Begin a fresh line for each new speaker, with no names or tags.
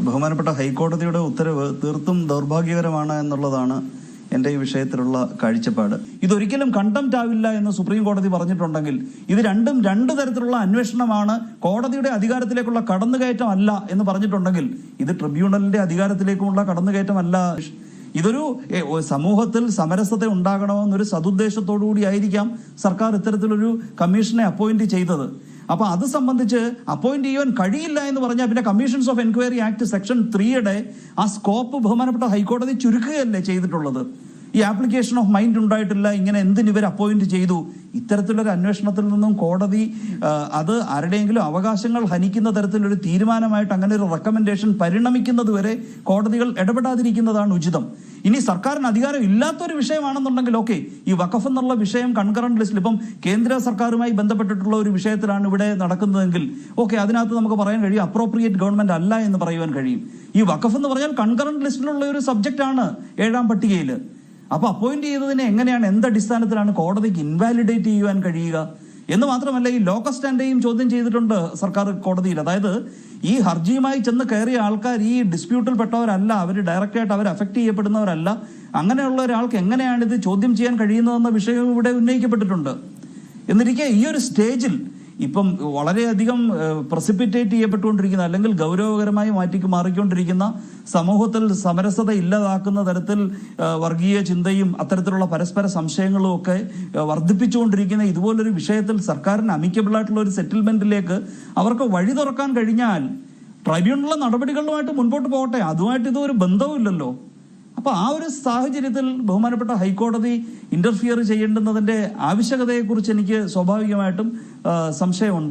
ബഹുമാനപ്പെട്ട ഹൈക്കോടതിയുടെ ഉത്തരവ് തീർത്തും ദൗർഭാഗ്യകരമാണ് എന്നുള്ളതാണ് എൻ്റെ ഈ വിഷയത്തിലുള്ള കാഴ്ചപ്പാട്. ഇതൊരിക്കലും കണ്ടംപ്റ്റ് ആവില്ല എന്ന് സുപ്രീം കോടതി പറഞ്ഞിട്ടുണ്ടെങ്കിൽ ഇത് രണ്ടും രണ്ട് തരത്തിലുള്ള അന്വേഷണമാണ്, കോടതിയുടെ അധികാരത്തിലേക്കുള്ള കടന്നുകയറ്റം അല്ല എന്ന് പറഞ്ഞിട്ടുണ്ടെങ്കിൽ ഇത് ട്രിബ്യൂണലിന്റെ അധികാരത്തിലേക്കുള്ള കടന്നുകയറ്റമല്ല. ഇതൊരു സമൂഹത്തിൽ സമരസത ഉണ്ടാകണമെന്നൊരു സതുദ്ദേശത്തോടുകൂടി ആയിരിക്കാം സർക്കാർ ഇത്തരത്തിലൊരു കമ്മീഷനെ അപ്പോയിന്റ് ചെയ്തത്. അപ്പൊ അത് സംബന്ധിച്ച് അപ്പോയിന്റ് ചെയ്യാൻ കഴിയില്ല എന്ന് പറഞ്ഞാൽ പിന്നെ commissions of enquiry act section 3 ആ സ്കോപ്പ് ബഹുമാനപ്പെട്ട ഹൈക്കോടതി ചുരുക്കുകയല്ലേ ചെയ്തിട്ടുള്ളത്. ഈ ആപ്ലിക്കേഷൻ ഓഫ് മൈൻഡ് ഉണ്ടായിട്ടില്ല, ഇങ്ങനെ എന്തിന് ഇവർ അപ്പോയിന്റ് ചെയ്തു. ഇത്തരത്തിലൊരു അന്വേഷണത്തിൽ നിന്നും കോടതി അത് ആരുടെയെങ്കിലും അവകാശങ്ങൾ ഹനിക്കുന്ന തരത്തിലൊരു തീരുമാനമായിട്ട് അങ്ങനെ ഒരു റെക്കമെൻഡേഷൻ പരിണമിക്കുന്നത് വരെ കോടതികൾ ഇടപെടാതിരിക്കുന്നതാണ് ഉചിതം. ഇനി സർക്കാരിന് അധികാരം ഇല്ലാത്തൊരു വിഷയമാണെന്നുണ്ടെങ്കിൽ ഓക്കെ, ഈ വഖഫ് എന്നുള്ള വിഷയം കൺകറന്റ് ലിസ്റ്റിൽ ഇപ്പം കേന്ദ്ര സർക്കാരുമായി ബന്ധപ്പെട്ടിട്ടുള്ള ഒരു വിഷയത്തിലാണ് ഇവിടെ നടക്കുന്നതെങ്കിൽ ഓക്കെ, അതിനകത്ത് നമുക്ക് പറയാൻ കഴിയും അപ്രോപ്രിയേറ്റ് ഗവൺമെന്റ് അല്ല എന്ന് പറയുവാൻ കഴിയും. ഈ വഖഫ് എന്ന് പറഞ്ഞാൽ കൺകറന്റ് ലിസ്റ്റിലുള്ള ഒരു സബ്ജക്റ്റ് ആണ് 7ാം പട്ടികയിൽ. അപ്പൊ അപ്പോയിന്റ് ചെയ്തതിനെ എങ്ങനെയാണ്, എന്തടിസ്ഥാനത്തിലാണ് കോടതിക്ക് ഇൻവാലിഡേറ്റ് ചെയ്യുവാൻ കഴിയുക എന്ന് മാത്രമല്ല, ഈ ലോക്കസ് സ്റ്റാൻഡേയും ചോദ്യം ചെയ്തിട്ടുണ്ട് സർക്കാർ കോടതിയിൽ. അതായത് ഈ ഹർജിയുമായി ചെന്ന് കയറിയ ആൾക്കാർ ഈ ഡിസ്പ്യൂട്ടിൽ പെട്ടവരല്ല, അവർ ഡയറക്റ്റായിട്ട് അവർ അഫക്ട് ചെയ്യപ്പെടുന്നവരല്ല. അങ്ങനെയുള്ള ഒരാൾക്ക് എങ്ങനെയാണ് ഇത് ചോദ്യം ചെയ്യാൻ കഴിയുന്നതെന്ന വിഷയം ഇവിടെ ഉന്നയിക്കപ്പെട്ടിട്ടുണ്ട്. എന്നിരിക്കെ ഈ ഒരു സ്റ്റേജിൽ ഇപ്പം വളരെയധികം പ്രസിപ്പിറ്റേറ്റ് ചെയ്യപ്പെട്ടുകൊണ്ടിരിക്കുന്ന അല്ലെങ്കിൽ ഗൗരവകരമായി മാറിക്കൊണ്ടിരിക്കുന്ന സമൂഹത്തിൽ സമരസത ഇല്ലാതാക്കുന്ന തരത്തിൽ വർഗീയ ചിന്തയും അത്തരത്തിലുള്ള പരസ്പര സംശയങ്ങളും ഒക്കെ വർദ്ധിപ്പിച്ചുകൊണ്ടിരിക്കുന്ന ഇതുപോലൊരു വിഷയത്തിൽ സർക്കാരിന് അമിക്കബിൾ ആയിട്ടുള്ള ഒരു സെറ്റിൽമെന്റിലേക്ക് അവർക്ക് വഴി തുറക്കാൻ കഴിഞ്ഞാൽ ട്രൈബ്യൂണലിലെ നടപടികളുമായിട്ട് മുൻപോട്ട് പോകട്ടെ, അതുമായിട്ട് ഇതൊരു ബന്ധവുമില്ലല്ലോ. അപ്പൊ ആ ഒരു സാഹചര്യത്തിൽ ബഹുമാനപ്പെട്ട ഹൈക്കോടതി ഇന്റർഫിയർ ചെയ്യേണ്ടുന്നതിന്റെ ആവശ്യകതയെക്കുറിച്ച് എനിക്ക് സ്വാഭാവികമായിട്ടും സംശയമുണ്ട്.